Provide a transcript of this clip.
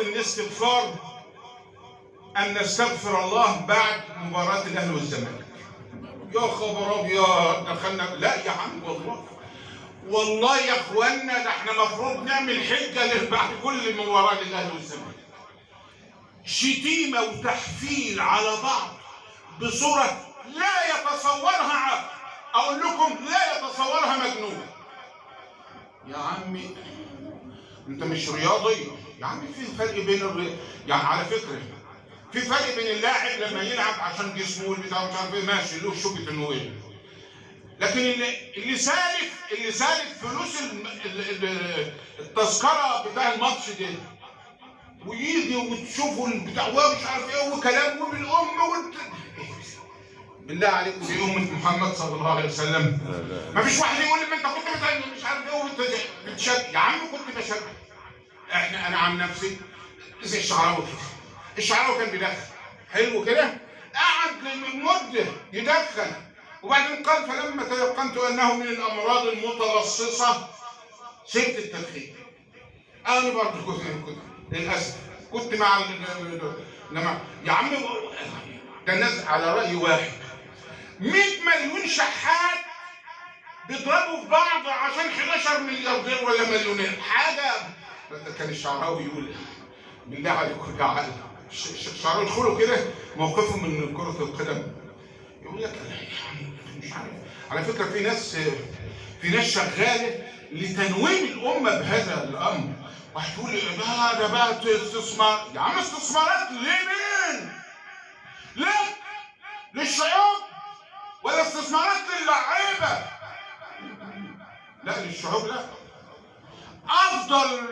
الاستغفار أن نستغفر الله بعد مباراة الأهلي والزمالك. يا خبر أبيض، دخلنا. لا يا عم، والله يا إخوانا، ده إحنا المفروض نعمل حجة بعد كل مباراة للأهلي والزمالك. شتيمة وتحفيل على بعض بصورة لا يتصورها عقل. أقول لكم لا يتصورها مجنون. يا عمي أنت مش رياضي يا عمي. في فرق بين يعني على فكرة في فرق بين اللاعب لما يلعب عشان جسمه والبتاع مش عارف ايه، ماشي له شوكة النويل، لكن اللي سالف فلوس التذكرة بتاع الماتش ده، ويجي وتشوفوا البتاع ومش عارف ايه وكلام وبالأم بالله عليكم دي أمة محمد صلى الله عليه وسلم. ما فيش واحد يقول لي ما انت كنت مش عارف ايه وانت بتشجع. يا عم كنت بشجع. انا عن نفسي زي الشعراوي كده. الشعراوي كان بيدخن حلو كده، قعد مده يدخن، وبعدين قال فلما تيقنت انه من الامراض المتلصصه سبت التدخين. انا برضه كنت للاسف كنت مع يا عم ده الناس على راي واحد 100 مليون شحات بيضربوا في بعض عشان 11 ملياردير ولا مليونير حاجه. كان الشعراوي يقول بالله عليكم يا عقل. الشعراوي يدخلوا كده موقفهم من كرة القدم، يقول لك مش عارف. على فكرة في ناس شغالة لتنويم الأمة بهذا الأمر. وهتقول ده بقى استثمار. يا عم استثمارات لمين؟ ليه؟ للشعوب ولا استثمارات للعيبة؟ لا للشعوب لا. أفضل